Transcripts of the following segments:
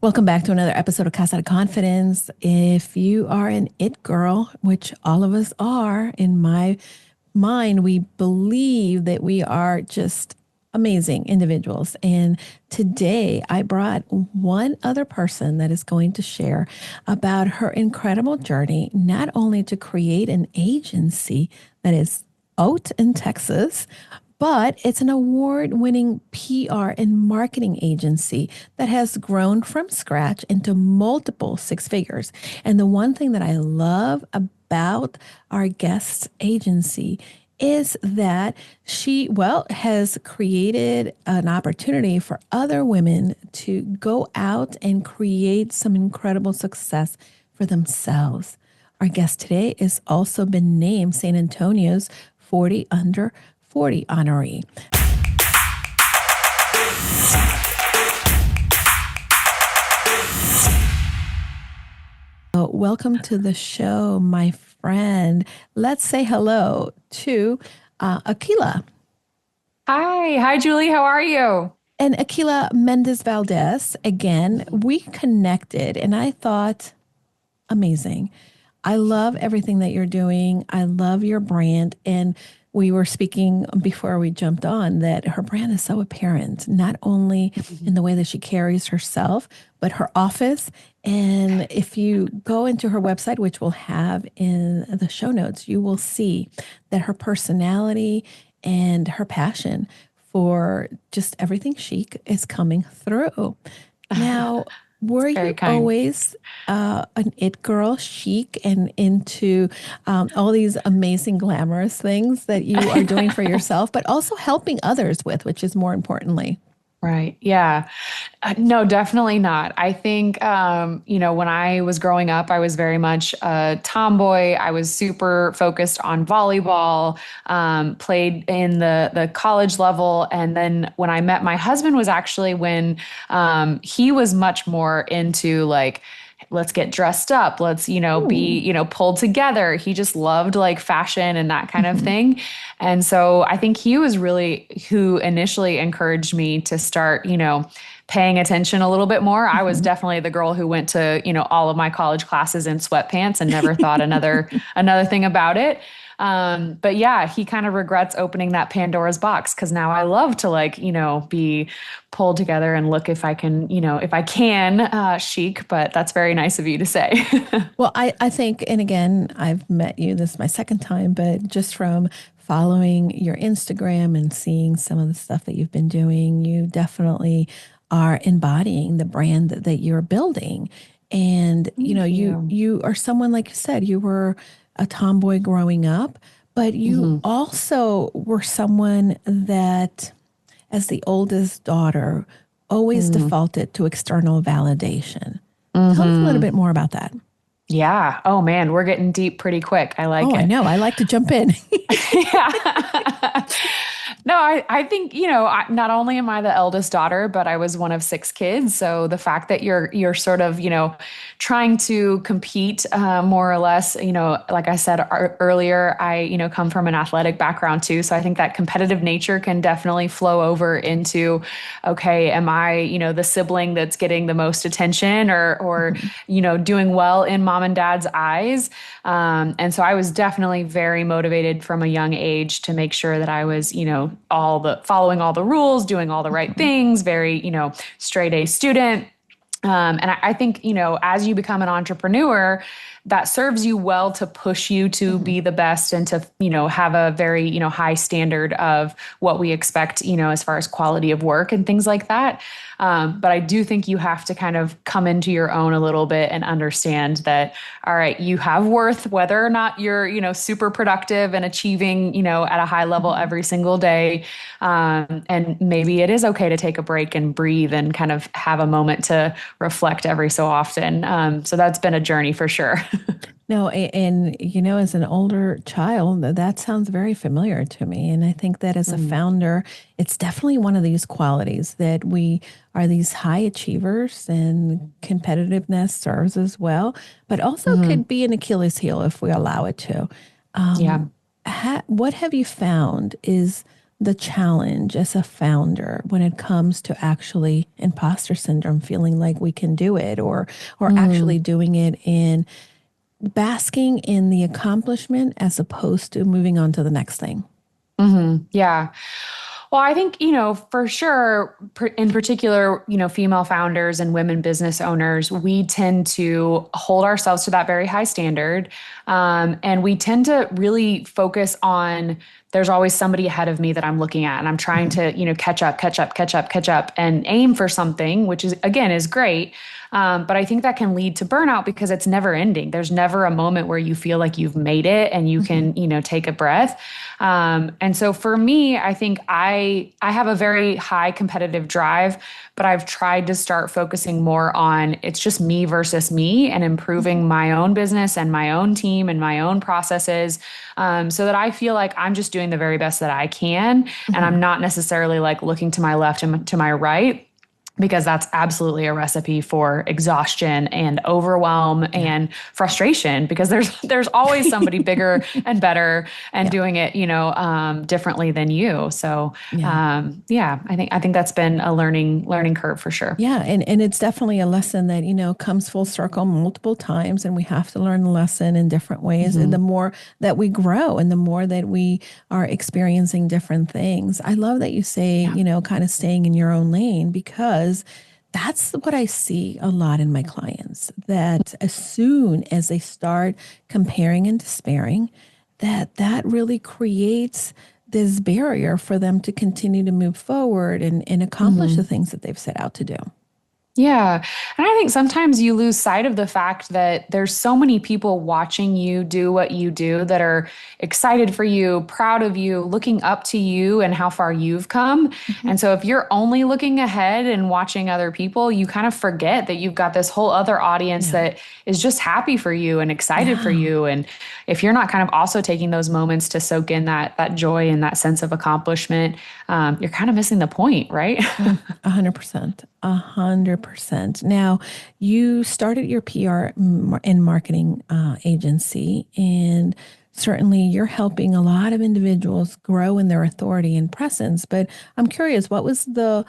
Welcome back to another episode of Casa De Confidence. If you are an it girl, which all of us are, in my mind, we believe that we are just amazing individuals. And today I brought one other person that is going to share about her incredible journey, not only to create an agency that is out in Texas, but it's an award winning PR and marketing agency that has grown from scratch into multiple six figures. And the one thing that I love about our guest's agency is that she, has created an opportunity for other women to go out and create some incredible success for themselves. Our guest today has also been named San Antonio's 40 Under 40 honoree. Welcome to the show, my friend. Let's say hello to Aquila. Hi, Julie. How are you? And Aquila Mendez-Valdez, again, we connected and I thought, amazing. I love everything that you're doing. I love your brand. And we were speaking before we jumped on that her brand is so apparent, not only in the way that she carries herself, but her office. And if you go into her website, which we'll have in the show notes, you will see that her personality and her passion for just everything chic is coming through. Now, were you always an it girl, chic, and into all these amazing, glamorous things that you are doing for yourself, but also helping others with, which is more importantly? Right. Yeah. No, definitely not. I think, when I was growing up, I was very much a tomboy. I was super focused on volleyball, played in the college level. And then when I met my husband was actually when he was much more into like, let's get dressed up. Let's, be, pulled together. He just loved like fashion and that kind of thing. And so I think he was really who initially encouraged me to start, paying attention a little bit more. I was definitely the girl who went to, all of my college classes in sweatpants and never thought another thing about it. But yeah, he kind of regrets opening that Pandora's box because now I love to be pulled together and look if I can, chic, but that's very nice of you to say. Well, I think, and again, I've met you, this is my second time, but just from following your Instagram and seeing some of the stuff that you've been doing, you definitely are embodying the brand that you're building. And, you are someone, like you said, you were a tomboy growing up, but you also were someone that, as the oldest daughter, always defaulted to external validation. Tell us a little bit more about that. Yeah. Oh man, we're getting deep pretty quick. I like it. I know. I like to jump in. Yeah. No, I think, not only am I the eldest daughter, but I was one of six kids. So the fact that you're sort of, trying to compete more or less, like I said earlier, I, come from an athletic background too. So I think that competitive nature can definitely flow over into, okay, am I, the sibling that's getting the most attention or, doing well in mom and dad's eyes. And so I was definitely very motivated from a young age to make sure that I was, following all the rules, doing all the right things, very, straight A student. And I think, as you become an entrepreneur, that serves you well to push you to be the best and to, have a very, high standard of what we expect, as far as quality of work and things like that. But I do think you have to kind of come into your own a little bit and understand that, all right, you have worth, whether or not you're, super productive and achieving, at a high level every single day. And maybe it is okay to take a break and breathe and kind of have a moment to reflect every so often. So that's been a journey for sure. No, and as an older child, that sounds very familiar to me. And I think that as a founder, it's definitely one of these qualities that we are these high achievers, and competitiveness serves as well, but also could be an Achilles heel if we allow it to. Yeah. What have you found is the challenge as a founder when it comes to actually imposter syndrome, feeling like we can do it, or actually Mm, doing it in basking in the accomplishment as opposed to moving on to the next thing? yeah. Well, I think, for sure, in particular, female founders and women business owners, we tend to hold ourselves to that very high standard. And we tend to really focus on there's always somebody ahead of me that I'm looking at, and I'm trying to, catch up, catch up, catch up, catch up, and aim for something, which is, again, is great. But I think that can lead to burnout because it's never ending. There's never a moment where you feel like you've made it and you Mhm. can, take a breath. And so for me, I think I have a very high competitive drive, but I've tried to start focusing more on it's just me versus me and Mhm. improving my own business and my own team and my own processes, so that I feel like I'm just doing the very best that I can, and I'm Mhm. not necessarily like looking to my left and to my right, because that's absolutely a recipe for exhaustion and overwhelm Yeah. and frustration, because there's always somebody bigger and better and Yeah. doing it, differently than you. So Yeah. yeah, I think that's been a learning curve for sure. Yeah, and it's definitely a lesson that, comes full circle multiple times, and we have to learn the lesson in different ways. And the Hmm. more that we grow and the more that we are experiencing different things. I love that you say, Yeah. kind of staying in your own lane, because that's what I see a lot in my clients, that as soon as they start comparing and despairing, that really creates this barrier for them to continue to move forward and accomplish the Hmm. things that they've set out to do. Yeah. And I think sometimes you lose sight of the fact that there's so many people watching you do what you do that are excited for you, proud of you, looking up to you and how far you've come. Mhm. And so if you're only looking ahead and watching other people, you kind of forget that you've got this whole other audience Yeah. that is just happy for you and excited for Yeah. you. And if you're not kind of also taking those moments to soak in that joy and that sense of accomplishment, you're kind of missing the point, right? 100%. 100%. Now, you started your PR and marketing agency, and certainly you're helping a lot of individuals grow in their authority and presence. But I'm curious, what was the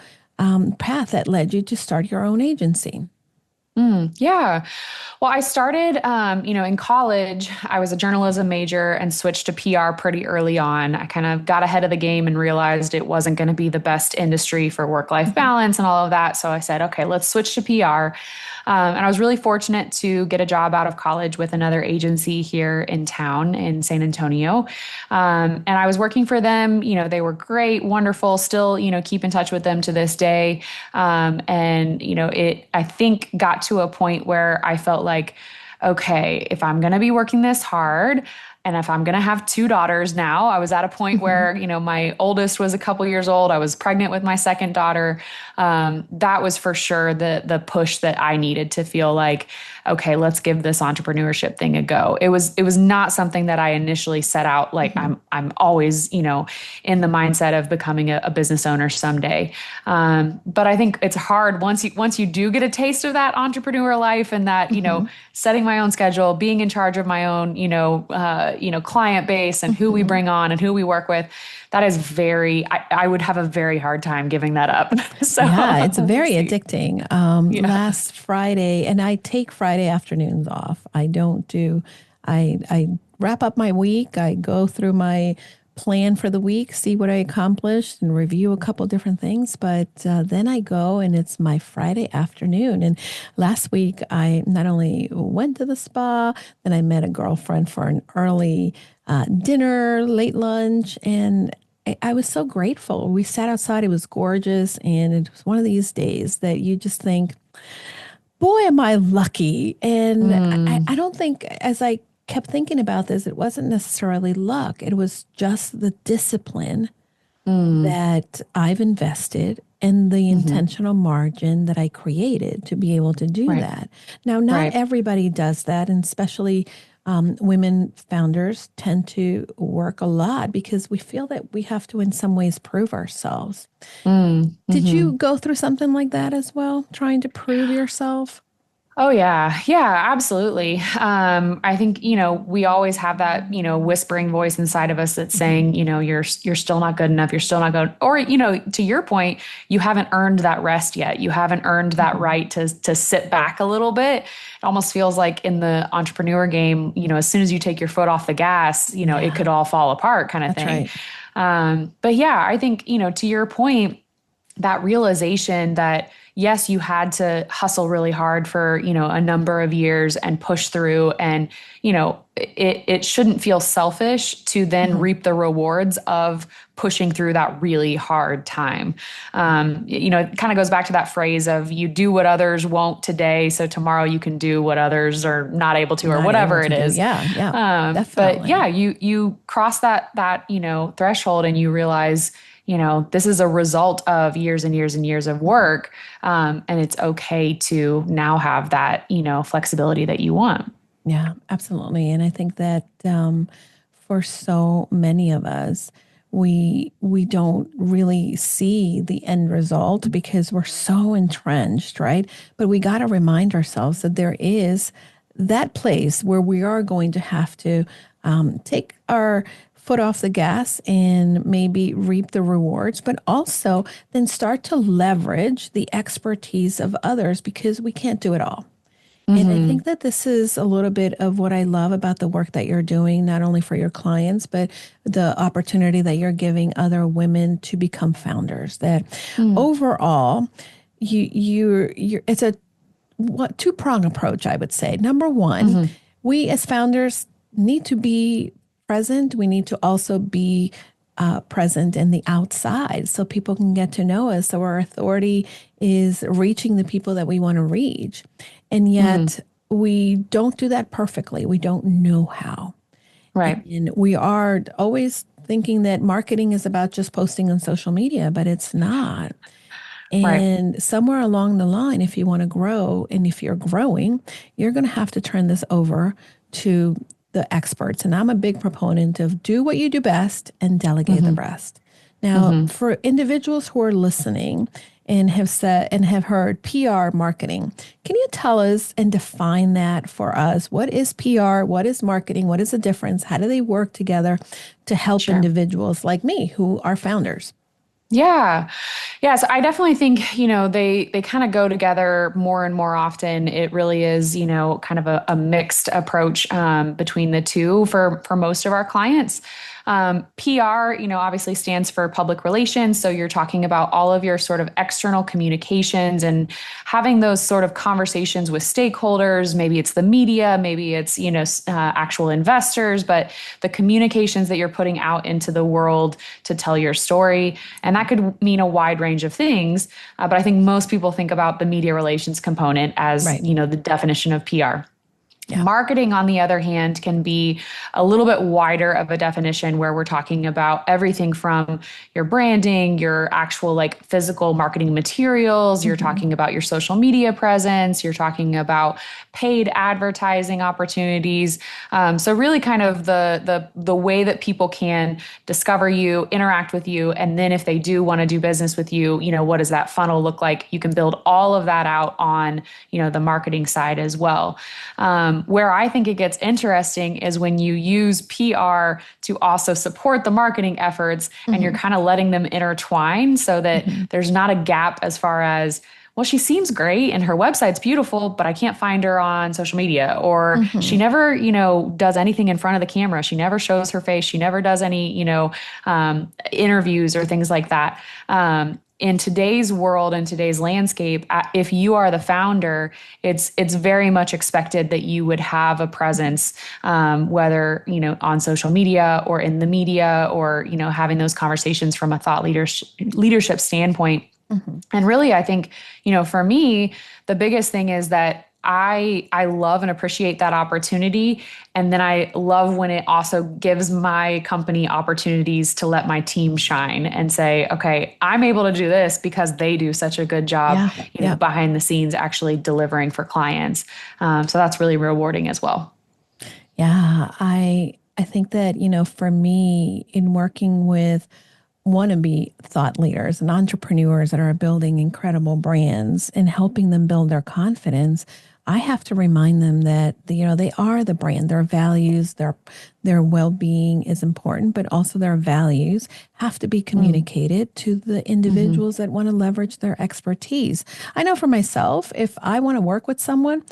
path that led you to start your own agency? Yeah. Well, I started, in college. I was a journalism major and switched to PR pretty early on. I kind of got ahead of the game and realized it wasn't going to be the best industry for work-life Mhm. balance and all of that. So I said, okay, let's switch to PR. And I was really fortunate to get a job out of college with another agency here in town in San Antonio. And I was working for them. They were great, wonderful, still, keep in touch with them to this day. And, it, I think, got to a point where I felt like, okay, if I'm going to be working this hard, and if I'm going to have two daughters now, I was at a point Mhm. where, my oldest was a couple years old. I was pregnant with my second daughter. That was for sure the push that I needed to feel like, okay, let's give this entrepreneurship thing a go. It was not something that I initially set out like Mhm. I'm always, in the mindset of becoming a business owner someday. But I think it's hard once you do get a taste of that entrepreneur life and that, Mhm. setting my own schedule, being in charge of my own, client base and who we Mhm. bring on and who we work with. That is I would have a very hard time giving that up. So Yeah, it's we'll very see. addicting. Yeah. Last Friday, and I take Friday afternoons off. I don't do, I wrap up my week. I go through my plan for the week, see what I accomplished, and review a couple different things. But then I go, and it's my Friday afternoon. And last week, I not only went to the spa, then I met a girlfriend for an early dinner, late lunch, and I was so grateful. We sat outside, it was gorgeous. And it was one of these days that you just think, boy, am I lucky. And I Mm, don't think, as I kept thinking about this, it wasn't necessarily luck, it was just the discipline mm, that I've invested and the hmm. intentional margin that I created to be able to do Right. that. Now, not Right. everybody does that, and especially women founders tend to work a lot because we feel that we have to, in some ways, prove ourselves. Mm, Did you hmm. go through something like that as well, trying to prove yourself? Oh yeah. Yeah, absolutely. I think, we always have that, whispering voice inside of us that's Mhm. saying, you're still not good enough, you're still not good. Or, to your point, you haven't earned that rest yet. You haven't earned that Mhm. right to sit back a little bit. It almost feels like in the entrepreneur game, as soon as you take your foot off the gas, it Yeah, could all fall apart kind of that's thing. right. But yeah, I think, to your point, that realization that yes, you had to hustle really hard for, a number of years and push through, and it shouldn't feel selfish to then Mhm. reap the rewards of pushing through that really hard time. It kind of goes back to that phrase of you do what others won't today, so tomorrow you can do what others are not able to, or Not able whatever to it do. is. Yeah, yeah, But definitely. yeah, you cross that threshold, and you realize, this is a result of years and years and years of work. And it's okay to now have that, flexibility that you want. Yeah, absolutely. And I think that for so many of us, we don't really see the end result because we're so entrenched, right? But we got to remind ourselves that there is that place where we are going to have to take our foot off the gas and maybe reap the rewards, but also then start to leverage the expertise of others because we can't do it all. And I think Hmm. that this is a little bit of what I love about the work that you're doing, not only for your clients, but the opportunity that you're giving other women to become founders. That overall, it's a two-prong approach, I would say. Number one, Hmm. we as founders need to be present. We need to also be present in the outside so people can get to know us. So our authority is reaching the people that we want to reach. And Hmm. yet we don't do that perfectly. We don't know how. Right. And we are always thinking that marketing is about just posting on social media, but it's not. Right. And somewhere along the line, if you want to grow and if you're growing, you're going to have to turn this over to the experts. And I'm a big proponent of do what you do best and delegate the Hmm. rest. Now, Hmm. for individuals who are listening and have said and have heard PR marketing, can you tell us and define that for us? What is PR? What is marketing? What is the difference? How do they work together to help Sure. individuals like me who are founders? Yeah. Yeah. So I definitely think, they kind of go together more and more often. It really is, kind of a mixed approach between the two for most of our clients. PR, obviously stands for public relations. So you're talking about all of your sort of external communications and having those sort of conversations with stakeholders. Maybe it's the media, maybe it's, actual investors, but the communications that you're putting out into the world to tell your story. And that could mean a wide range of things. But I think most people think about the media relations component as, Right. the definition of PR. Yeah. Marketing, on the other hand, can be a little bit wider of a definition where we're talking about everything from your branding, your actual like physical marketing materials, you're Hmm. talking about your social media presence, you're talking about paid advertising opportunities. So really kind of the way that people can discover you, interact with you, and then if they do want to do business with you, what does that funnel look like? You can build all of that out on, the marketing side as well. Where I think it gets interesting is when you use PR to also support the marketing efforts and you're Hmm. kind of letting them intertwine so that Hmm. there's not a gap as far as, well, she seems great and her website's beautiful, but I can't find her on social media. Or she Hmm. never, does anything in front of the camera. She never shows her face. She never does any, interviews or things like that. In today's world and today's landscape, if you are the founder, it's very much expected that you would have a presence, whether on social media or in the media, or having those conversations from a thought leadership standpoint. Hmm. And really, I think, for me, the biggest thing is that I love and appreciate that opportunity. And then I love when it also gives my company opportunities to let my team shine and say, okay, I'm able to do this because they do such a good job, Yeah. Yeah. behind the scenes actually delivering for clients. So that's really rewarding as well. Yeah. I think that, for me in working with wannabe thought leaders and entrepreneurs that are building incredible brands and helping them build their confidence, I have to remind them that they are the brand. Their values, their well-being is important, but also their values have to be Mm, communicated to the mhm, individuals that want to leverage their expertise. I know for myself, if I want to work with someone,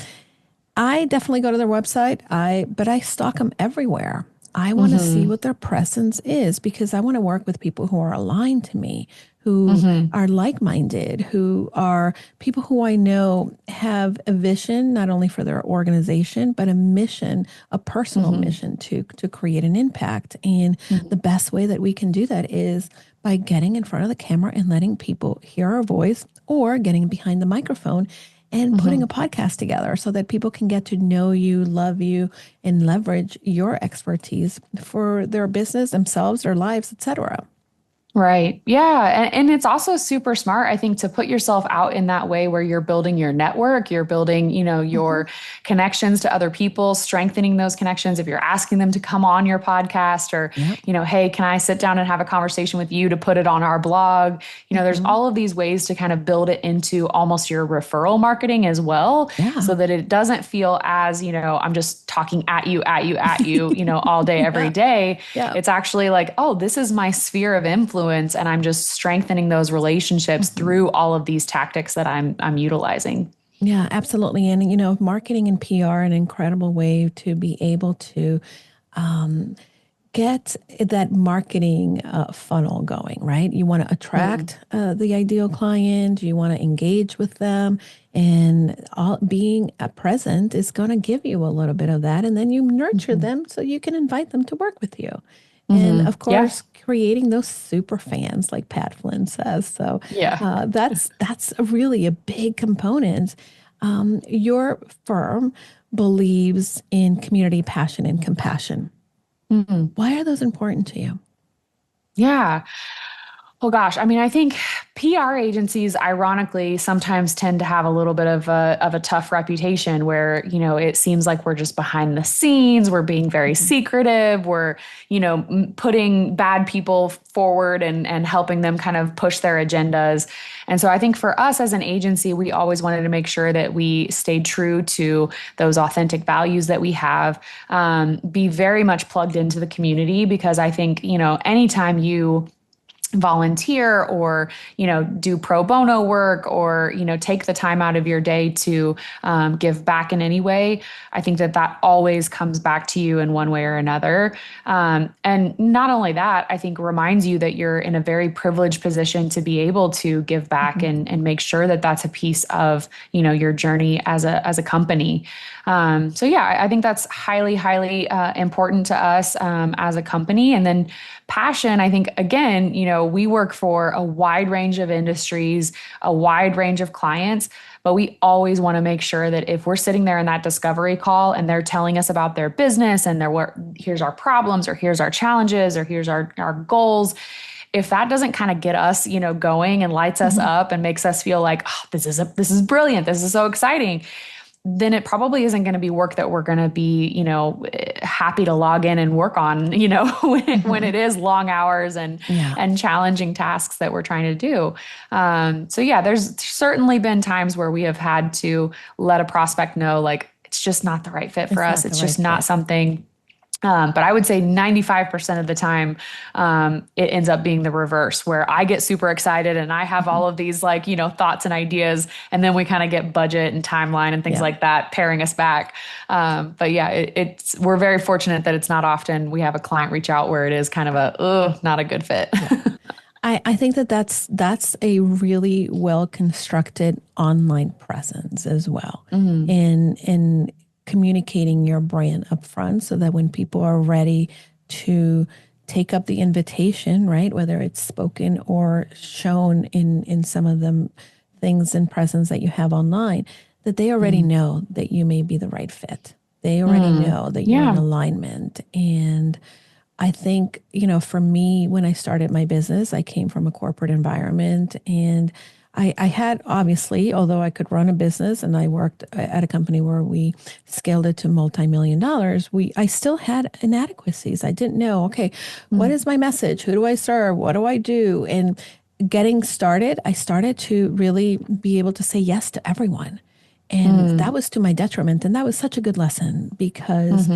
I definitely go to their website. But I stalk them everywhere. I want to see mhm, what their presence is because I want to work with people who are aligned to me, who mhm, are like-minded, who are people who I know have a vision not only for their organization but a mission, a personal mhm, mission to create an impact. And the mhm, best way that we can do that is by getting in front of the camera and letting people hear our voice or getting behind the microphone and putting a mhm. podcast together so that people can get to know you, love you, and leverage your expertise for their business, themselves, their lives, etc. Right. Yeah. And it's also super smart, I think, to put yourself out in that way where you're building your network, you're building, Mm-hmm. your connections to other people, strengthening those connections. If you're asking them to come on your podcast or, Yep. hey, can I sit down and have a conversation with you to put it on our blog? There's Mm-hmm. all of these ways to kind of build it into almost your referral marketing as well, Yeah. so that it doesn't feel as, I'm just talking at you, at you, at you, all day, every Yeah. day. Yeah. It's actually like, oh, this is my sphere of influence, and I'm just strengthening those relationships Mm-hmm. through all of these tactics that I'm utilizing. Yeah, absolutely. And, marketing and PR are an incredible way to be able to get that marketing funnel going, right? You want to Mm, attract the ideal client, you want to engage with them, and being present is going to give you a little bit of that. And then you nurture mhm, them so you can invite them to work with you. And mhm. of Yeah. course, creating those super fans, like Pat Flynn says. So Yeah. that's really a big component. Your firm believes in community passion and compassion. Mhm. Why are those important to you? Yeah. Oh gosh, I mean, I think PR agencies, ironically, sometimes tend to have a little bit of a tough reputation where, it seems like we're just behind the scenes, we're being very Mhm. secretive, we're, putting bad people forward and helping them kind of push their agendas. And so I think for us as an agency, we always wanted to make sure that we stayed true to those authentic values that we have, be very much plugged into the community, because I think, anytime you volunteer or do pro bono work or take the time out of your day to give back in any way, I think that always comes back to you in one way or another. And not only that, I think reminds you that you're in a very privileged position to be able to give back Mhm. and make sure that that's a piece of your journey as a company. So yeah, I think that's highly, highly important to us as a company. And then passion, I think, again, we work for a wide range of industries, a wide range of clients, but we always want to make sure that if we're sitting there in that discovery call and they're telling us about their business and here's our problems or here's our challenges or here's our goals, if that doesn't kind of get us, going and lights us Mhm. up and makes us feel like, oh, this is brilliant, this is so exciting, then it probably isn't going to be work that we're going to be, happy to log in and work on, when it Mhm. is long hours and Yeah. challenging tasks that we're trying to do. So yeah, there's certainly been times where we have had to let a prospect know, like, it's just not the right fit for It's us. not the It's right just not fit. something. But I would say 95% of the time, it ends up being the reverse, where I get super excited and I have Mhm. all of these, like, thoughts and ideas. And then we kind of get budget and timeline and things Yeah. like that pairing us back. But yeah, we're very fortunate that it's not often we have a client reach out where it is kind of not a good fit. Yeah. I think that's a really well constructed online presence as well Hmm. in communicating your brand upfront so that when people are ready to take up the invitation, right, whether it's spoken or shown in some of the things and presence that you have online, that they already Hmm. know that you may be the right fit. They already Hmm. know that you're in Yeah. alignment. And I think, for me, when I started my business, I came from a corporate environment and I had obviously, although I could run a business and I worked at a company where we scaled it to multi-million dollars, I still had inadequacies. I didn't know, okay, what is my message? Who do I serve? What do I do? And getting started, I started to really be able to say yes to everyone And that was to my detriment. And that was such a good lesson because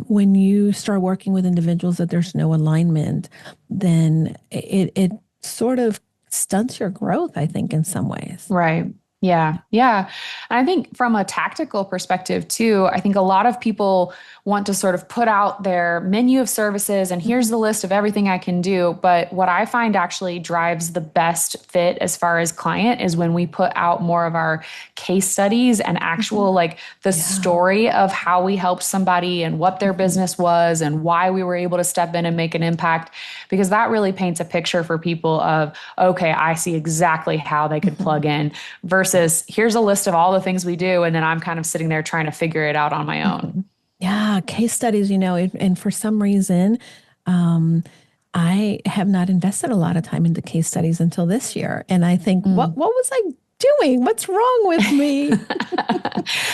when you start working with individuals that there's no alignment, then it sort of stunts your growth, I think, in some ways. Right. Yeah. Yeah. And I think from a tactical perspective too, I think a lot of people want to sort of put out their menu of services and here's the list of everything I can do. But what I find actually drives the best fit as far as client is when we put out more of our case studies and actual like the story of how we helped somebody and what their business was and why we were able to step in and make an impact, because that really paints a picture for people of, okay, I see exactly how they could plug in versus here's a list of all the things we do. And then I'm kind of sitting there trying to figure it out on my own. Yeah, case studies, and for some reason, I have not invested a lot of time into case studies until this year. And I think, what was I doing? What's wrong with me?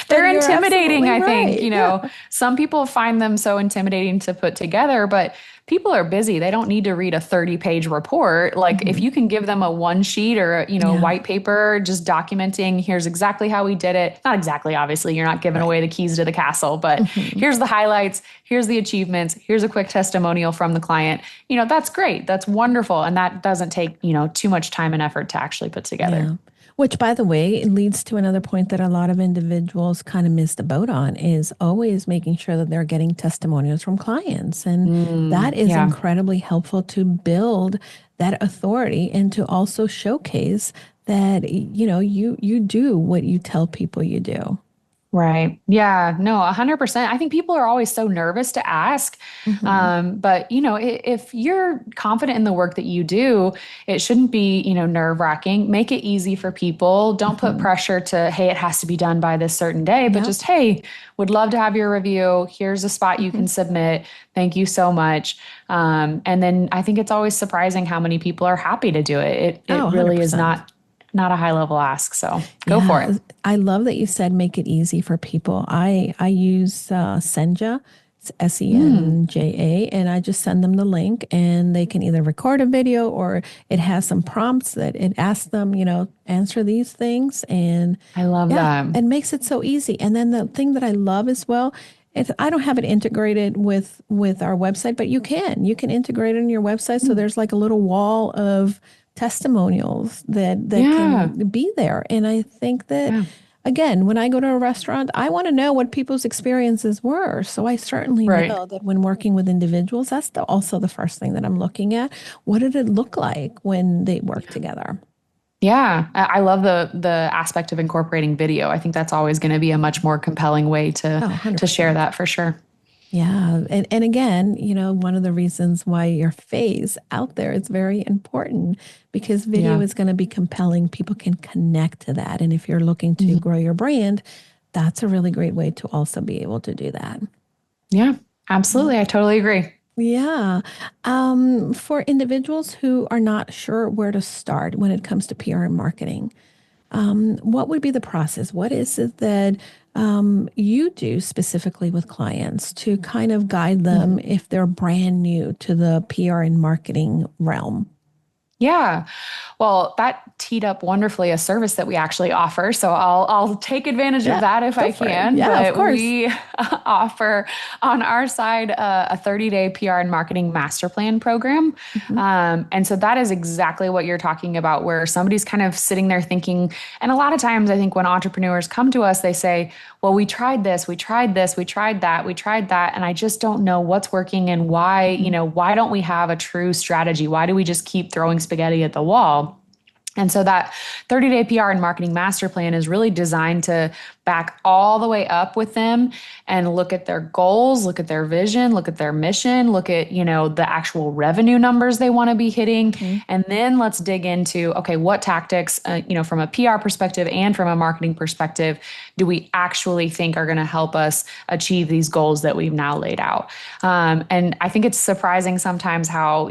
They're intimidating, I think. Right. Some people find them so intimidating to put together, but people are busy. They don't need to read a 30-page report. Like if you can give them a one sheet or, white paper, just documenting, here's exactly how we did it. Not exactly, obviously, you're not giving away the keys to the castle, but here's the highlights, here's the achievements, here's a quick testimonial from the client. That's great. That's wonderful. And that doesn't take, too much time and effort to actually put together. Yeah. Which, by the way, it leads to another point that a lot of individuals kind of miss the boat on is always making sure that they're getting testimonials from clients. And that is incredibly helpful to build that authority and to also showcase that, you do what you tell people you do. Right. Yeah. No, 100%. I think people are always so nervous to ask. But, if you're confident in the work that you do, it shouldn't be, nerve wracking. Make it easy for people. Don't put pressure to, hey, it has to be done by this certain day, but just, hey, would love to have your review. Here's a spot you can submit. Thank you so much. And then I think it's always surprising how many people are happy to do it. It really is not a high level ask. So go for it. I love that you said make it easy for people. I use Senja, it's Senja, and I just send them the link and they can either record a video or it has some prompts that it asks them, answer these things. And I love that. It makes it so easy. And then the thing that I love as well, I don't have it integrated with our website, but you can integrate it in your website. So there's like a little wall of testimonials that can be there. And I think that, again, when I go to a restaurant, I want to know what people's experiences were. So I certainly know that when working with individuals, that's also the first thing that I'm looking at. What did it look like when they worked together? Yeah, I love the aspect of incorporating video. I think that's always going to be a much more compelling way to share that for sure. Yeah. And again, one of the reasons why your face out there is very important because video is going to be compelling. People can connect to that. And if you're looking to grow your brand, that's a really great way to also be able to do that. Yeah, absolutely. I totally agree. Yeah. For individuals who are not sure where to start when it comes to PR and marketing, what would be the process? What is it that you do specifically with clients to kind of guide them if they're brand new to the PR and marketing realm? Yeah. Well, that teed up wonderfully a service that we actually offer. So I'll take advantage of that if I can. Yeah, of course. We offer on our side a 30-day PR and marketing master plan program. And so that is exactly what you're talking about, where somebody's kind of sitting there thinking, and a lot of times I think when entrepreneurs come to us, they say, well, we tried this, we tried this, we tried that, and I just don't know what's working and why, why don't we have a true strategy? Why do we just keep throwing spaghetti at the wall? And so that 30-day PR and marketing master plan is really designed to back all the way up with them and look at their goals, look at their vision, look at their mission, look at, the actual revenue numbers they want to be hitting. And then let's dig into, okay, what tactics, from a PR perspective and from a marketing perspective, do we actually think are going to help us achieve these goals that we've now laid out? And I think it's surprising sometimes how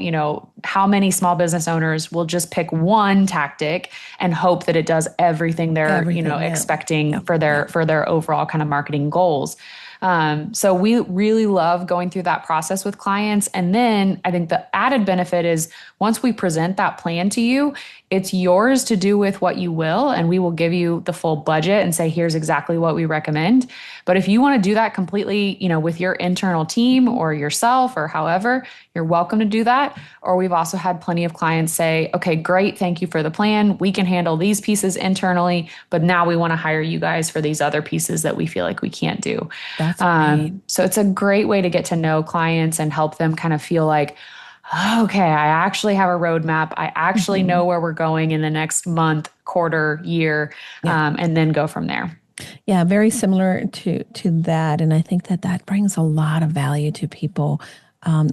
many small business owners will just pick one tactic and hope that it does everything they're, expecting for their overall kind of marketing goals. So we really love going through that process with clients. And then I think the added benefit is once we present that plan to you, it's yours to do with what you will, and we will give you the full budget and say, here's exactly what we recommend. But if you want to do that completely, with your internal team or yourself or however, you're welcome to do that. Or we've also had plenty of clients say, okay, great, thank you for the plan. We can handle these pieces internally, but now we want to hire you guys for these other pieces that we feel like we can't do. That's great. So it's a great way to get to know clients and help them kind of feel like, okay, I actually have a roadmap. I actually know where we're going in the next month, quarter, year, and then go from there. Yeah, very similar to that, and I think that that brings a lot of value to people.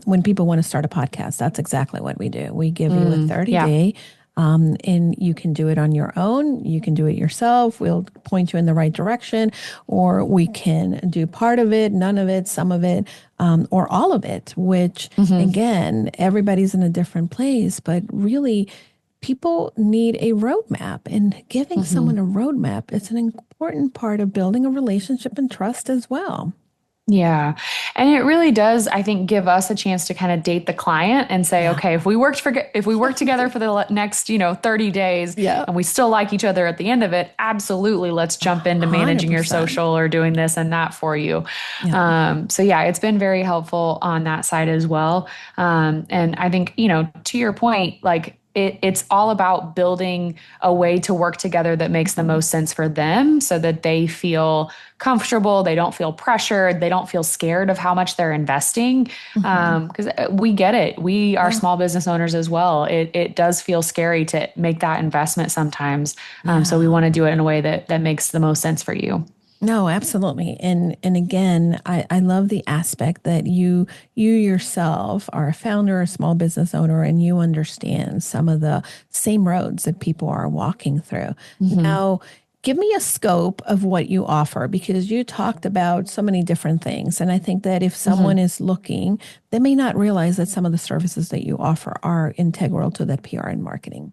When people want to start a podcast, that's exactly what we do. We give you a 30 Yeah. day, and you can do it on your own. You can do it yourself. We'll point you in the right direction, or we can do part of it, none of it, some of it, or all of it, which again, everybody's in a different place, but really people need a roadmap, and giving someone a roadmap is an important part of building a relationship and trust as well. Yeah. And it really does, I think, give us a chance to kind of date the client and say, Yeah. okay, if we work together for the next, 30 days Yeah. and we still like each other at the end of it, absolutely, let's jump into managing your 100%. social or doing this and that for you. Yeah. So yeah, it's been very helpful on that side as well. And I think, to your point, like it's all about building a way to work together that makes the most sense for them so that they feel comfortable, they don't feel pressured, they don't feel scared of how much they're investing. Because we get it. We are small business owners as well. It does feel scary to make that investment sometimes. So we want to do it in a way that makes the most sense for you. No, absolutely. And again, I love the aspect that you yourself are a founder, a small business owner, and you understand some of the same roads that people are walking through. Now, give me a scope of what you offer, because you talked about so many different things. And I think that if someone is looking, they may not realize that some of the services that you offer are integral to that PR and marketing.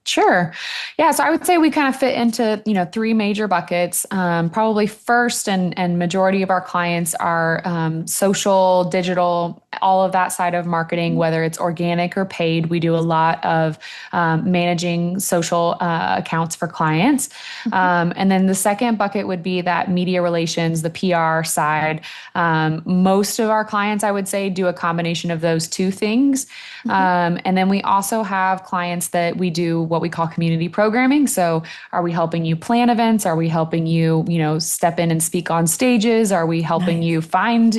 Sure. Yeah. So I would say we kind of fit into, three major buckets. Probably first and majority of our clients are social, digital, all of that side of marketing, whether it's organic or paid. We do a lot of managing social accounts for clients. And then the second bucket would be that media relations, the PR side. Most of our clients, I would say, do a combination of those two things. And then we also have clients that we do what we call community programming. So are we helping you plan events? Are we helping you, step in and speak on stages? Are we helping you find,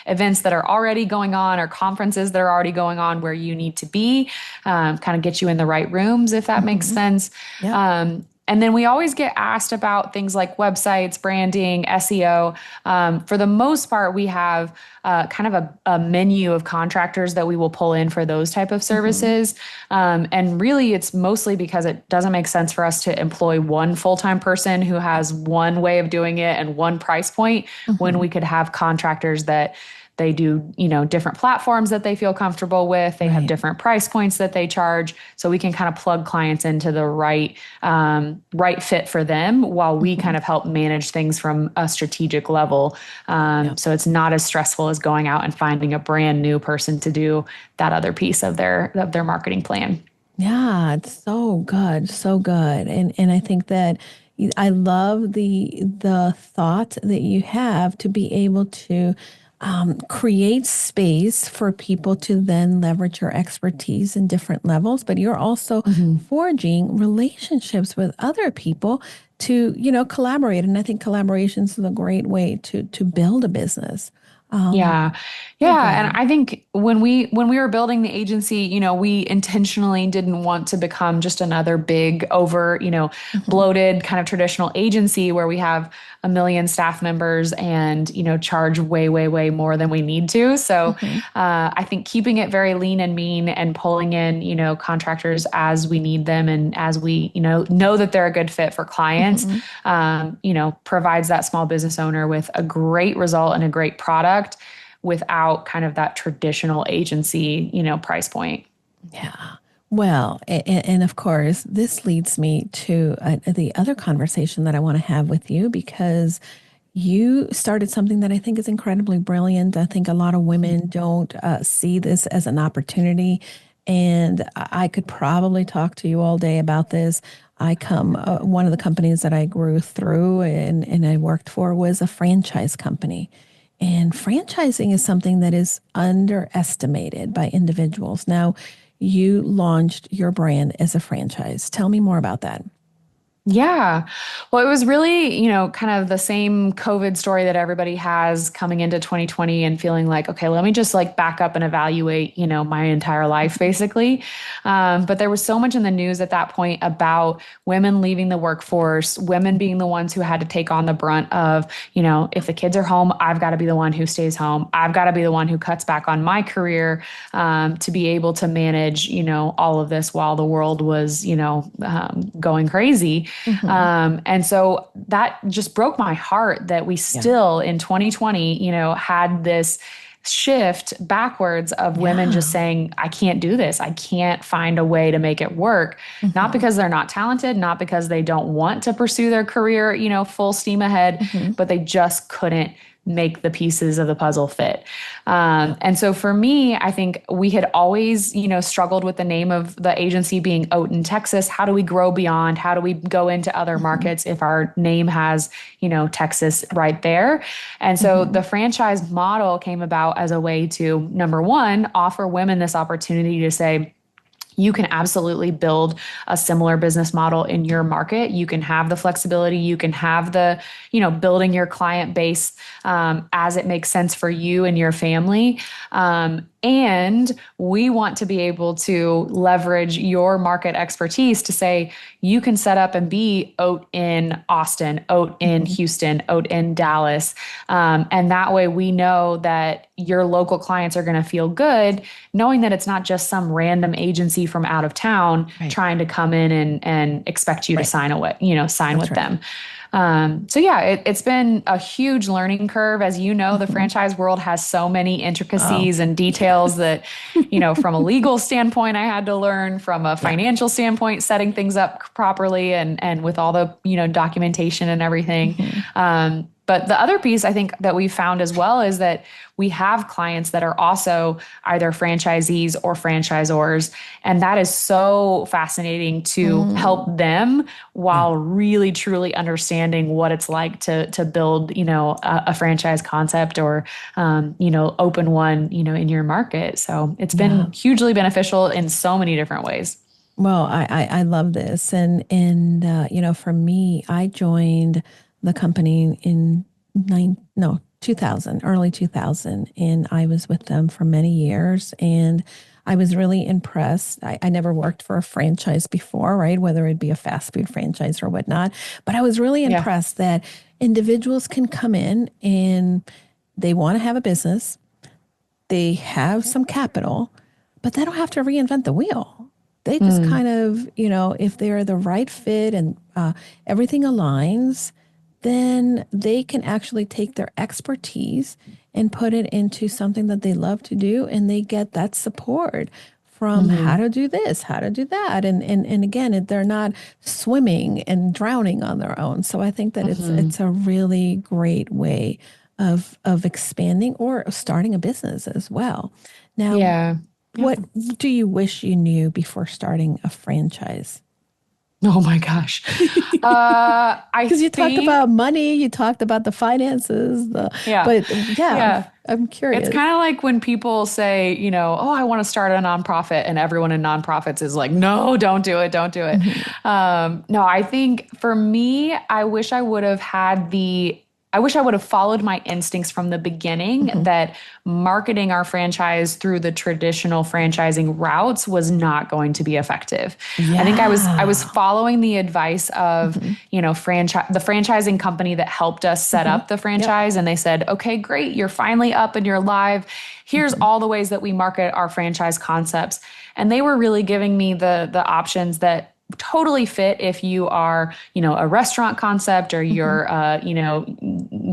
events that are already going on or conferences that are already going on where you need to be, kind of get you in the right rooms, if that makes sense. Yeah. And then we always get asked about things like websites, branding, SEO. For the most part, we have kind of a menu of contractors that we will pull in for those type of services. And really, it's mostly because it doesn't make sense for us to employ one full-time person who has one way of doing it and one price point when we could have contractors that they do, different platforms that they feel comfortable with. They have different price points that they charge. So we can kind of plug clients into the right fit for them while we kind of help manage things from a strategic level. So it's not as stressful as going out and finding a brand new person to do that other piece of their marketing plan. Yeah, it's so good, so good. And I think that I love the thought that you have to be able to create space for people to then leverage your expertise in different levels, but you're also forging relationships with other people to, collaborate. And I think collaboration is a great way to build a business. Yeah. Go Yeah. And ahead. I think when we were building the agency, we intentionally didn't want to become just another big over, bloated kind of traditional agency where we have a million staff members and, charge way, way, way more than we need to. So I think keeping it very lean and mean and pulling in, contractors as we need them and as we, know that they're a good fit for clients, provides that small business owner with a great result and a great product without kind of that traditional agency, price point. Yeah. Well, and of course, this leads me to the other conversation that I want to have with you, because you started something that I think is incredibly brilliant. I think a lot of women don't see this as an opportunity. And I could probably talk to you all day about this. One of the companies that I grew through and I worked for was a franchise company. And franchising is something that is underestimated by individuals. Now, you launched your brand as a franchise. Tell me more about that. Yeah. Well, it was really, kind of the same COVID story that everybody has coming into 2020 and feeling like, okay, let me just like back up and evaluate, my entire life basically. But there was so much in the news at that point about women leaving the workforce, women being the ones who had to take on the brunt of, if the kids are home, I've got to be the one who stays home. I've got to be the one who cuts back on my career, to be able to manage, all of this while the world was, going crazy. Hmm. And so that just broke my heart that we Yeah. still in 2020, had this shift backwards of women just Yeah. saying, I can't do this. I can't find a way to make it work. Not Hmm. because they're not talented, not because they don't want to pursue their career, full steam ahead, Hmm. but they just couldn't make the pieces of the puzzle fit. Yeah. And so for me, I think we had always, struggled with the name of the agency being Haute in Texas. How do we grow beyond? How do we go into other Hmm. markets if our name has, Texas right there? And so Hmm. the franchise model came about as a way to, number one, offer women this opportunity to say, you can absolutely build a similar business model in your market. You can have the flexibility. You can have the, building your client base as it makes sense for you and your family. And we want to be able to leverage your market expertise to say, you can set up and be Haute in Austin, Haute in Hmm. Houston, Haute in Dallas. And that way we know that your local clients are going to feel good, knowing that it's not just some random agency from out of town Right. trying to come in and expect you to Right. sign That's with right. them. So yeah, it's been a huge learning curve. As you know, the Hmm. franchise world has so many Oh, intricacies and details yes. that, from a legal standpoint, I had to learn, from a Yeah. financial standpoint, setting things up properly and with all the, documentation and everything. Hmm. But the other piece I think that we found as well is that we have clients that are also either franchisees or franchisors. And that is so fascinating to Mm. help them Yeah. while really truly understanding what it's like to build, a franchise concept or, open one, in your market. So it's Yeah. been hugely beneficial in so many different ways. Well, I love this, and for me, I joined the company in nine no 2000, early 2000, and I was with them for many years, and I was really impressed. I never worked for a franchise before, right? Whether it be a fast food franchise or whatnot, but I was really Yeah. impressed that individuals can come in and they want to have a business, they have some capital, but they don't have to reinvent the wheel. They just Mm, kind of, if they're the right fit and everything aligns, then they can actually take their expertise and put it into something that they love to do, and they get that support from how hmm to do this, how to do that. And again, they're not swimming and drowning on their own. So I think that it's hmm a really great way of expanding or starting a business as well. Now, Yeah. Yep. what do you wish you knew before starting a franchise? Oh my gosh. I Because you talked think, about money, you talked about the finances, yeah. but yeah, Yeah. I'm It's curious. kind of like when people say, oh, I want to start a nonprofit, and everyone in nonprofits is like, no, don't do it, don't do it. Mhm. No, I think for me, I wish I would have followed my instincts from the beginning Mhm. that marketing our franchise through the traditional franchising routes was not going to be effective. I think I was Yeah. following the advice of, Hmm. the franchising company that helped us set Hmm. up the Yep. franchise. And they said, okay, great. You're finally up and you're live. Here's Hmm. all the ways that we market our franchise concepts. And they were really giving me the options that totally fit if you are, a restaurant concept or Hmm. your,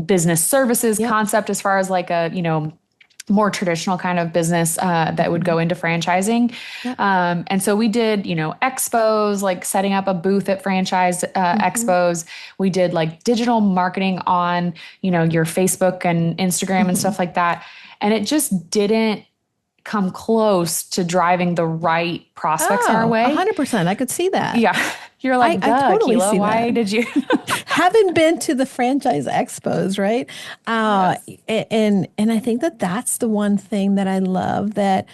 business services Yep. concept as far as like a, more traditional kind of business that would go into franchising. Yep. And so we did, expos, like setting up a booth at franchise expos. We did like digital marketing on, your Facebook and Instagram and stuff like that. And it just didn't come close to driving the right prospects our Oh, way. 100%. I could see that. Yeah. You're like, I duh, totally Aquila, see why that. did you? Haven't been to the franchise expos, right? Yes. And I think that that's the one thing that I love that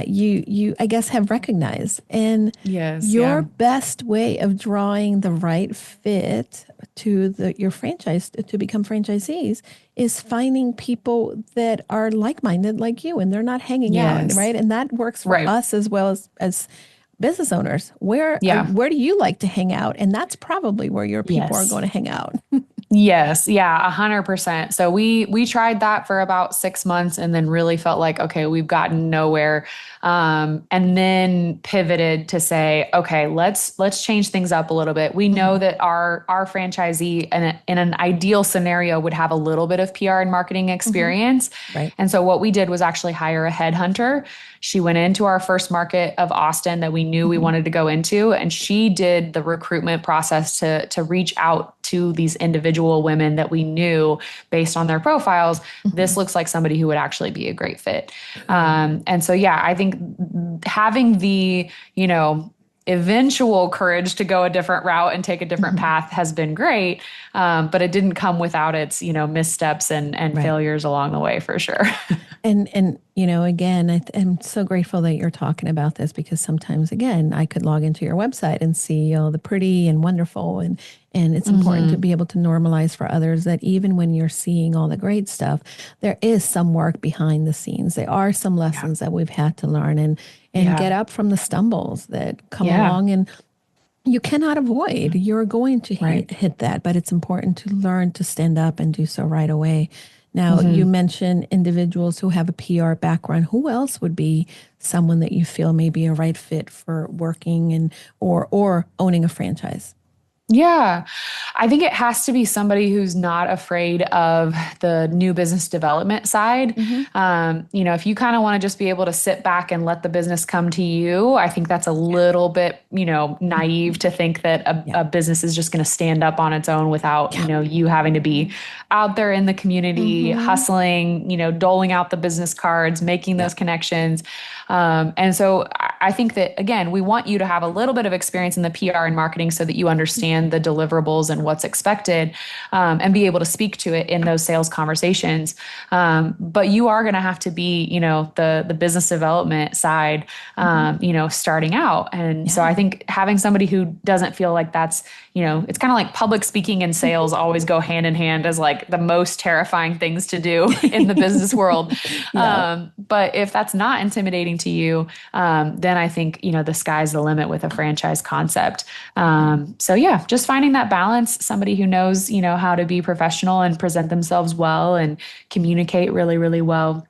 you I guess have recognized. And Yes. your Yeah. best way of drawing the right fit to your franchise to become franchisees is finding people that are like-minded like you, and they're not hanging out, Yes. right? And that works for Right. us as well as business owners. Yeah. Where do you like to hang out? And that's probably where your people are Yes. going to hang out. Yes, yeah, 100%. So we tried that for about 6 months and then really felt like, okay, we've gotten nowhere. And then pivoted to say, okay, let's change things up a little bit. We know that our franchisee in an ideal scenario would have a little bit of PR and marketing Hmm. experience. Right. And so what we did was actually hire a headhunter. She went into our first market of Austin that we knew we Hmm. wanted to go into, and she did the recruitment process to reach out to these individual women that we knew based on their profiles. Hmm. This looks like somebody who would actually be a great fit. And so, yeah, I think having the, eventual courage to go a different route and take a different Hmm. path has been great. But it didn't come without its, missteps and Right. failures along the way for sure. And again, I'm so grateful that you're talking about this, because sometimes, again, I could log into your website and see all the pretty and wonderful, and it's important to Hmm. be able to normalize for others that even when you're seeing all the great stuff, there is some work behind the scenes. There are some Yeah. lessons that we've had to learn, and Yeah. get up from the stumbles that come Yeah. along, and you cannot avoid. You're going to Right. hit that, but it's important to learn to stand up and do so right away. Now, you Hmm. mentioned individuals who have a PR background. Who else would be someone that you feel may be a right fit for working and or owning a franchise? Yeah, I think it has to be somebody who's not afraid of the new business development side. Hmm. If you kind of want to just be able to sit back and let the business come to you, I think that's a little bit, naive to think that Yeah. a business is just going to stand up on its own without, Yeah. you having to be out there in the community, Hmm. hustling, doling out the business cards, making Yeah. those connections. And so I think that, again, we want you to have a little bit of experience in the PR and marketing so that you understand the deliverables and what's expected, and be able to speak to it in those sales conversations. But you are going to have to be, the business development side, Hmm. starting out. And so Yeah. I think having somebody who doesn't feel like that's, it's kind of like public speaking and sales always go hand in hand as like the most terrifying things to do in the business world. Yeah. But if that's not intimidating to you, then I think, the sky's the limit with a franchise concept. So yeah, just finding that balance, somebody who knows, how to be professional and present themselves well and communicate really, really well.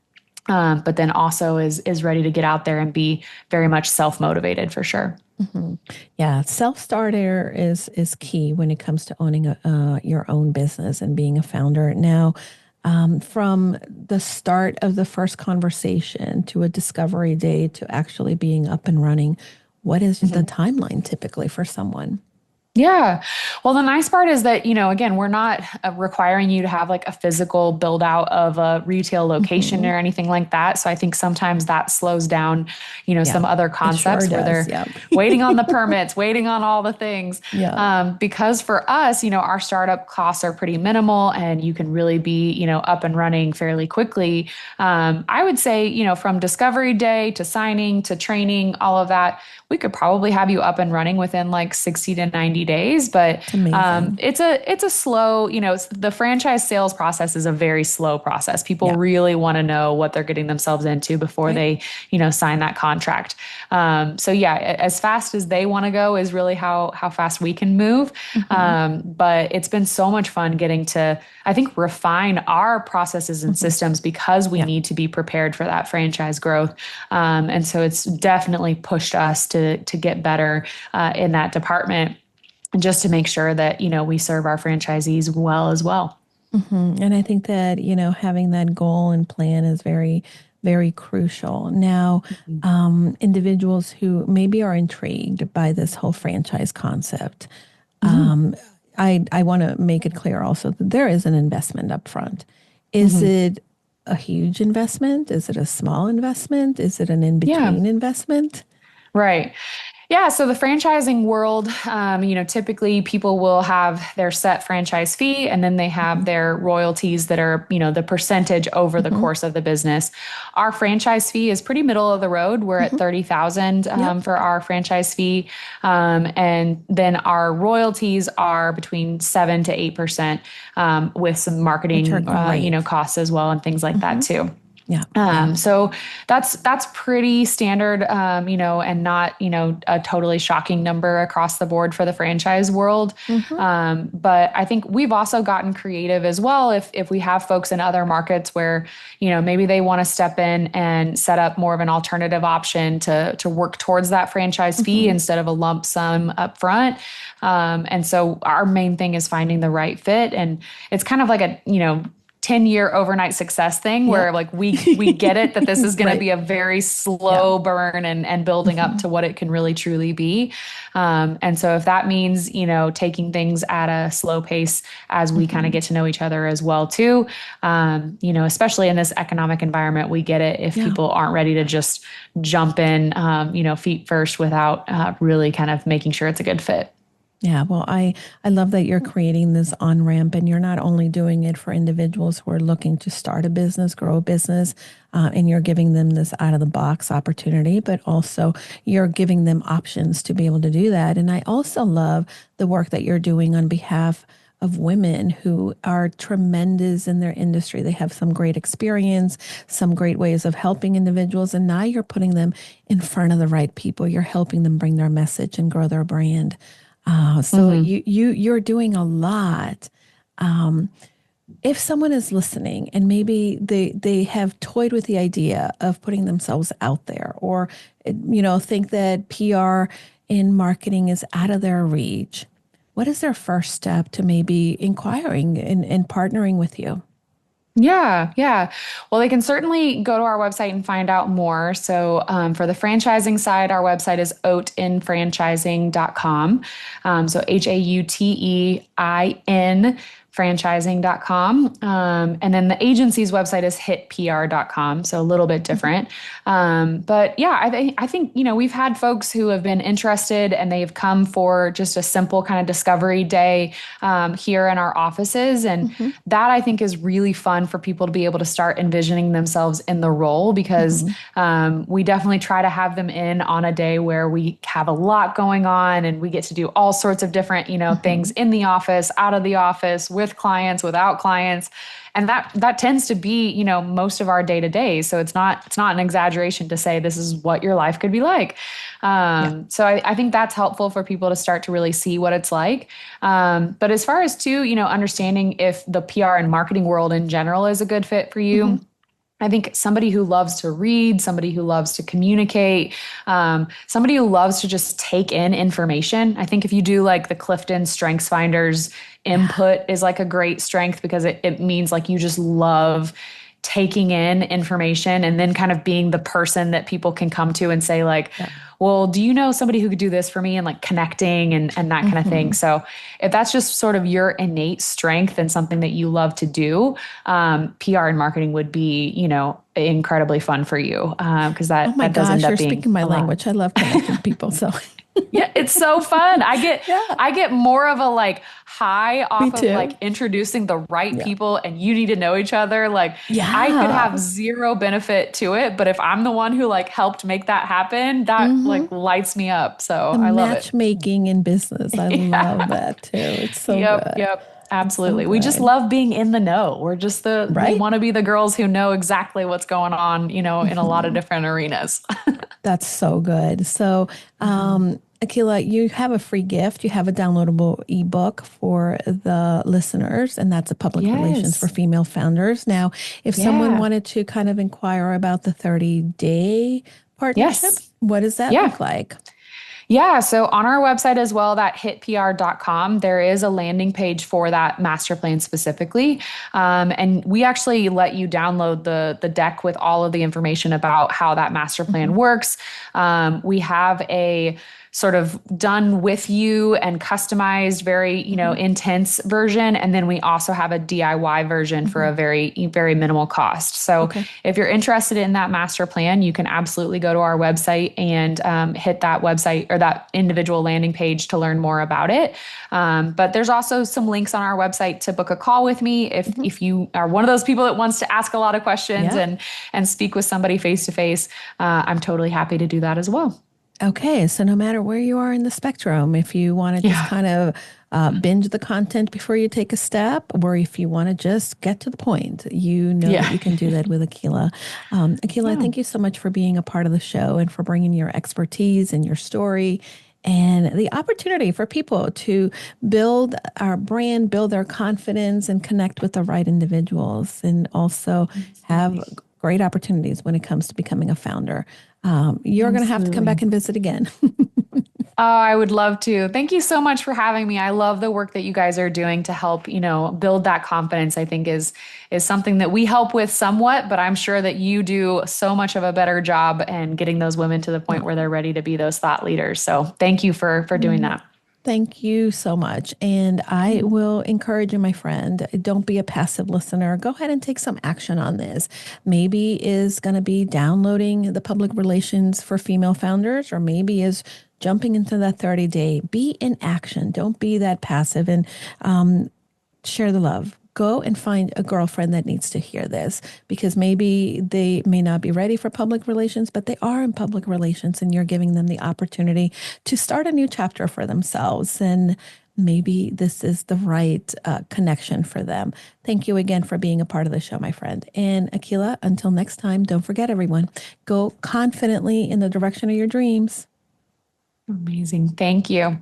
But then also is ready to get out there and be very much self-motivated for sure. Hmm. Yeah, self-starter is key when it comes to owning your own business and being a founder. Now, from the start of the first conversation to a discovery day to actually being up and running, what is the timeline typically for someone? Yeah. Well, the nice part is that, again, we're not requiring you to have like a physical build out of a retail location Hmm. or anything like that. So I think sometimes that slows down, Yeah, some other it sure concepts where does. they're Yeah. waiting on the permits, waiting on all the things. Yeah. Because for us, our startup costs are pretty minimal and you can really be, up and running fairly quickly. I would say, from discovery day to signing to training, all of that, we could probably have you up and running within like 60 to 90 days. But It's amazing. it's a slow, the franchise sales process is a very slow process. People Yeah. really want to know what they're getting themselves into before Right. they, sign that contract. So yeah, as fast as they want to go is really how fast we can move. Hmm. But it's been so much fun getting to, I think, refine our processes and Hmm. systems because we Yeah. need to be prepared for that franchise growth. And so it's definitely pushed us to get better in that department, just to make sure that we serve our franchisees well as well. And I think that, having that goal and plan is very, very crucial. Now, Mhm. individuals who maybe are intrigued by this whole franchise concept, Mhm. I want to make it clear also that there is an investment up front. Is Mhm. it a huge investment? Is it a small investment? Is it an Yeah. in-between investment? Right. Yeah, so the franchising world, typically people will have their set franchise fee and then they have their royalties that are, the percentage over the Hmm. course of the business. Our franchise fee is pretty middle of the road. We're at Hmm. 30,000 Yep. for our franchise fee. And then our royalties are between 7 to 8%, with some Which are marketing, great. costs as well and things like that Hmm. too. Yeah. Yeah. So that's pretty standard, and not, a totally shocking number across the board for the franchise world. Hmm. But I think we've also gotten creative as well. If we have folks in other markets where, maybe they want to step in and set up more of an alternative option to work towards that franchise fee Hmm. instead of a lump sum up front. And so our main thing is finding the right fit. And it's kind of like a, 10-year overnight success thing where Yep. like we get it that this is going to Right. be a very Yeah. slow burn and building up to what it can really truly be. And so if that means, taking things at a slow pace as we kind of Hmm. get to know each other as well too, especially in this economic environment, we get it if Yeah. people aren't ready to just jump in, feet first without really kind of making sure it's a good fit. Yeah, well, I love that you're creating this on ramp, and you're not only doing it for individuals who are looking to start a business, grow a business, and you're giving them this out of the box opportunity, but also you're giving them options to be able to do that. And I also love the work that you're doing on behalf of women who are tremendous in their industry. They have some great experience, some great ways of helping individuals, and now you're putting them in front of the right people. You're helping them bring their message and grow their brand. So Hmm. you're doing a lot. If someone is listening and maybe they have toyed with the idea of putting themselves out there, or think that PR in marketing is out of their reach, what is their first step to maybe inquiring and partnering with you? Yeah, yeah. Well, they can certainly go to our website and find out more. So, for the franchising side, our website is outeinfranchising.com. So, HAUTEIN franchising.com. And then the agency's website is hitpr.com. So, a little bit different. But yeah, I think, we've had folks who have been interested and they've come for just a simple kind of discovery day, here in our offices. And Hmm. that I think is really fun for people to be able to start envisioning themselves in the role because, Hmm. we definitely try to have them in on a day where we have a lot going on and we get to do all sorts of different, things Hmm. in the office, out of the office, with clients, without clients. And that tends to be, most of our day to day. So it's not an exaggeration to say this is what your life could be like. Yeah. So I think that's helpful for people to start to really see what it's like. But as far as too, understanding if the PR and marketing world in general is a good fit for Hmm. you. I think somebody who loves to read, somebody who loves to communicate, somebody who loves to just take in information. I think if you do like the Clifton Strengths Finders, Yeah. input is like a great strength because it means like you just love taking in information and then kind of being the person that people can come to and say like, Yeah. well, do you know somebody who could do this for me, and like connecting and that kind of thing. Hmm. So if that's just sort of your innate strength and something that you love to do, PR and marketing would be, incredibly fun for you, because Oh that my that does end gosh, you're up being speaking my a lot. language. I love connecting people. So Yeah, it's so fun. I get yeah, I get more of a like high me off of like too. introducing the right Yeah. people and you need to know each other. Like I could Yeah. have zero benefit to it, but if I'm the one who like helped make that happen, that Hmm. like lights me up. So The I love it. matchmaking in business. I love Yeah. that too. It's so Yep, good. yep. It's so Absolutely. We just good. love being in the know. We Right? want to be the girls who know exactly what's going on, in a lot of different arenas. That's so good. So, Mhm. Aquila, you have a free gift. You have a downloadable ebook for the listeners, and that's a public relations for Yes. female founders. Now, if someone Yeah. wanted to kind of inquire about the 30-day partnership, Yes. what does that Yeah. look like? Yeah, so on our website as well, that hitpr.com, there is a landing page for that master plan specifically. And we actually let you download the deck with all of the information about how that master plan Mhm. works. We have a sort of done with you and customized, very, Mhm. intense version. And then we also have a DIY version for Mhm. a very minimal cost. So Okay. if you're interested in that master plan, you can absolutely go to our website and hit that website or that individual landing page to learn more about it. But there's also some links on our website to book a call with me Mhm. if you are one of those people that wants to ask a lot of questions Yeah. and speak with somebody face to face. I'm totally happy to do that as well. Okay, so no matter where you are in the spectrum, if you want to just Yeah. kind of binge the content before you take a step, or if you want to just get to the point, you know that Yeah. you can do that with Aquila. Aquila, Yeah. thank you so much for being a part of the show and for bringing your expertise and your story and the opportunity for people to build our brand, build their confidence, and connect with the right individuals, and also have Absolutely. great opportunities when it comes to becoming a founder. You're going to have to come back Absolutely. and visit again. Oh, I would love to. Thank you so much for having me. I love the work that you guys are doing to help, build that confidence. I think is something that we help with somewhat, but I'm sure that you do so much of a better job in getting those women to the point where they're ready to be those thought leaders. So, thank you for doing Oh, that. thank you so much. And I will encourage you, my friend, don't be a passive listener. Go ahead and take some action on this. Maybe is going to be downloading the public relations for female founders, or maybe is jumping into that 30-day. Be in action. Don't be that passive. And share the love. Go and find a girlfriend that needs to hear this, because maybe they may not be ready for public relations, but they are in public relations and you're giving them the opportunity to start a new chapter for themselves. And maybe this is the right connection for them. Thank you again for being a part of the show, my friend. And Aquila, until next time, don't forget, everyone, go confidently in the direction of your dreams. Amazing. Thank you.